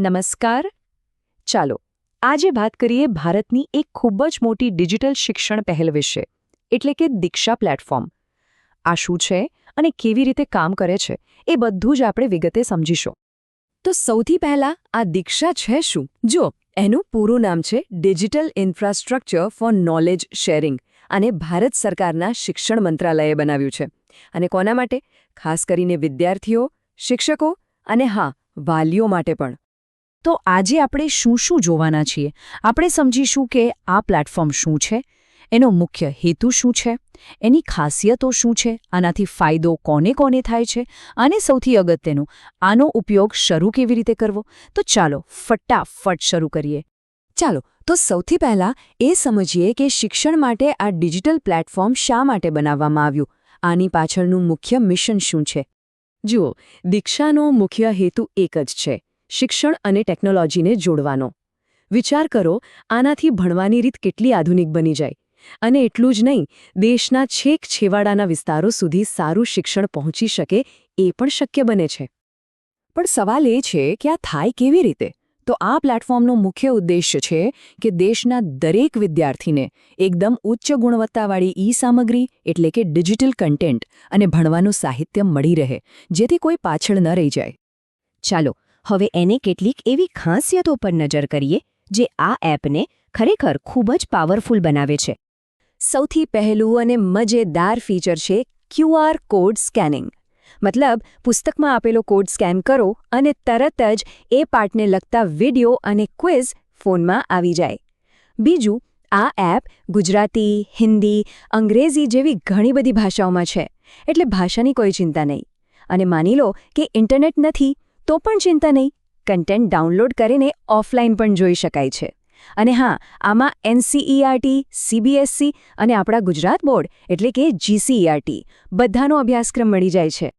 નમસ્કાર. ચાલો આજે વાત કરીએ ભારતની એક ખૂબ જ મોટી ડિજિટલ શિક્ષણ પહેલ વિશે, એટલે કે દીક્ષા પ્લેટફોર્મ. આ શું છે અને કેવી રીતે કામ કરે છે એ બધું જ આપણે વિગતે સમજીશું. તો સૌથી પહેલા આ દીક્ષા છે શું? જો એનું પૂરું નામ છે digital infrastructure four knowledge sharing અને ભારત સરકારના શિક્ષણ મંત્રાલયે બનાવ્યું છે. અને કોના માટે? ખાસ કરીને વિદ્યાર્થીઓ, શિક્ષકો અને હા, વાલીઓ માટે પણ. તો આજે આપણે શું શું જોવાના છીએ? આપણે સમજીશું કે આ પ્લેટફોર્મ શું છે, એનો મુખ્ય હેતુ શું છે, એની ખાસિયતો શું છે, આનાથી ફાયદો કોને કોને થાય છે અને સૌથી અગત્યનું, આનો ઉપયોગ શરૂ કેવી રીતે કરવો. તો ચાલો ફટાફટ શરૂ કરીએ. ચાલો તો સૌથી પહેલા એ સમજીએ કે શિક્ષણ માટે આ ડિજિટલ પ્લેટફોર્મ શા માટે બનાવવામાં આવ્યું. આની પાછળનું મુખ્ય મિશન શું છે? જુઓ, દીક્ષાનો મુખ્ય હેતુ એક જ છે: શિક્ષણ અને ટેકનોલોજીને જોડવાનો. વિચાર કરો, આનાથી ભણવાની રીત કેટલી આધુનિક બની જાય. અને એટલું જ નહીં, દેશના છેક છેવાડાના વિસ્તારો સુધી સારું શિક્ષણ પહોંચી શકે એ પણ શક્ય બને છે. પણ સવાલ એ છે કે આ થાય કેવી રીતે? તો આ પ્લેટફોર્મનો મુખ્ય ઉદ્દેશ્ય છે કે દેશના દરેક વિદ્યાર્થીને એકદમ ઉચ્ચ ગુણવત્તાવાળી ઈ-સામગ્રી એટલે કે ડિજિટલ કન્ટેન્ટ અને ભણવાનું સાહિત્ય મળી રહે, જેથી કોઈ પાછળ ન રહી જાય. ચાલો હવે એને કેટલીક એવી ખાસિયતો પર નજર કરીએ જે આ એપને ખરેખર ખૂબ જ પાવરફુલ બનાવે છે. સૌથી પહેલું અને મજેદાર ફીચર છે QR કોડ સ્કેનિંગ. મતલબ, પુસ્તકમાં આપેલો કોડ સ્કેન કરો અને તરત જ એ પાઠને લગતા વિડિયો અને ક્વિઝ ફોનમાં આવી જાય. બીજું, આ એપ ગુજરાતી, હિન્દી, અંગ્રેજી જેવી ઘણી બધી ભાષાઓમાં છે, એટલે ભાષાની કોઈ ચિંતા નહીં. અને માની લો કે ઇન્ટરનેટ નથી તો પણ ચિંતા નહીં, કન્ટેન્ટ ડાઉનલોડ કરીને ઓફલાઈન પણ જોઈ શકાય છે. અને હા, આમાં NCERT, CBSE અને આપણા ગુજરાત બોર્ડ એટલે કે GCERT બધાનો અભ્યાસક્રમ મળી જાય છે.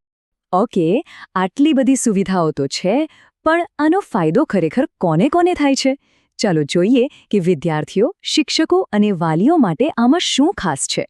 ઓકે, આટલી બધી સુવિધાઓ તો છે, પણ આનો ફાયદો ખરેખર કોને કોને થાય છે? ચાલો જોઈએ કે વિદ્યાર્થીઓ, શિક્ષકો અને વાલીઓ માટે આમાં શું ખાસ છે.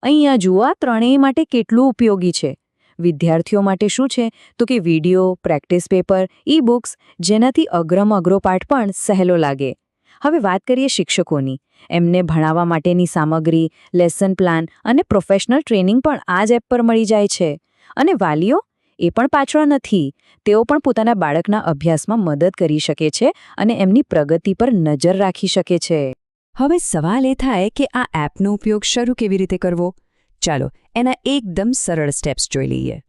અહીંયા જુઓ, આ ત્રણેય માટે કેટલું ઉપયોગી છે. વિદ્યાર્થીઓ માટે શું છે તો કે વિડિયો, પ્રેક્ટિસ પેપર, ઈ-બુક્સ, જેનાથી અઘરો પાઠ પણ સહેલો લાગે. હવે વાત કરીએ શિક્ષકોની. એમને ભણાવવા માટેની સામગ્રી, લેસન પ્લાન અને પ્રોફેશનલ ટ્રેનિંગ પણ આ જ એપ પર મળી જાય છે. અને વાલીઓ એ પણ પાછળ નથી. તેઓ પણ પોતાના બાળકના અભ્યાસમાં મદદ કરી શકે છે અને એમની પ્રગતિ પર નજર રાખી શકે છે. હવે સવાલ એ થાય કે આ એપનો ઉપયોગ શરૂ કેવી રીતે કરવો? ચાલો એના એકદમ સરળ સ્ટેપ્સ જોઈ લઈએ.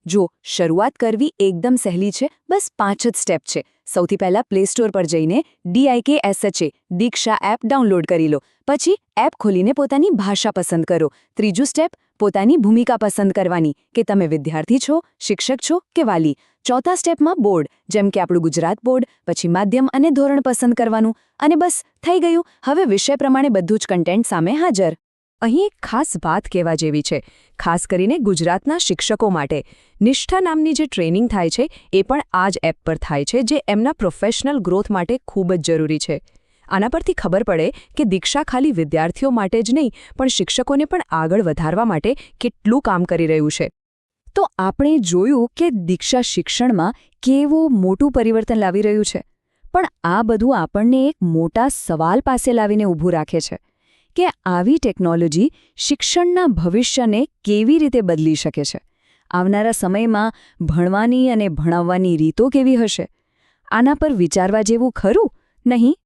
જો શરૂઆત કરવી એકદમ સહેલી છે, બસ 5 જ સ્ટેપ છે. સૌથી પહેલા પ્લે સ્ટોર પર જઈને DIKSHA દીક્ષા એપ ડાઉનલોડ કરી લો. પછી એપ ખોલીને પોતાની ભાષા પસંદ કરો. ત્રીજું સ્ટેપ, પોતાની ભૂમિકા પસંદ કરવાની કે તમે વિદ્યાર્થી છો, શિક્ષક છો કે વાલી. ચોથા સ્ટેપમાં બોર્ડ, જેમ કે આપણું ગુજરાત બોર્ડ, પછી માધ્યમ અને ધોરણ પસંદ કરવાનું. અને બસ થઈ ગયું. હવે વિષય પ્રમાણે બધું જ કન્ટેન્ટ સામે હાજર. અહીં એક ખાસ વાત કહેવા જેવી છે, ખાસ કરીને ગુજરાતના શિક્ષકો માટે. નિષ્ઠા નામની જે ટ્રેનિંગ થાય છે એ પણ આ જ એપ પર થાય છે, જે એમના પ્રોફેશનલ ગ્રોથ માટે ખૂબ જ જરૂરી છે. આના પરથી ખબર પડે કે દીક્ષા ખાલી વિદ્યાર્થીઓ માટે જ નહીં, પણ શિક્ષકોને પણ આગળ વધારવા માટે કેટલું કામ કરી રહ્યું છે. તો આપણે જોયું કે દીક્ષા શિક્ષણમાં કેવું મોટું પરિવર્તન લાવી રહ્યું છે. પણ આ બધું આપણને એક મોટા સવાલ પાસે લાવીને ઊભું રાખે છે કે આવી ટેકનોલોજી શિક્ષણના ભવિષ્યને કેવી રીતે બદલી શકે છે. આવનારા સમયમાં ભણવાની અને ભણાવવાની રીતો કેવી હશે? આના પર વિચારવા જેવું ખરું? નહીં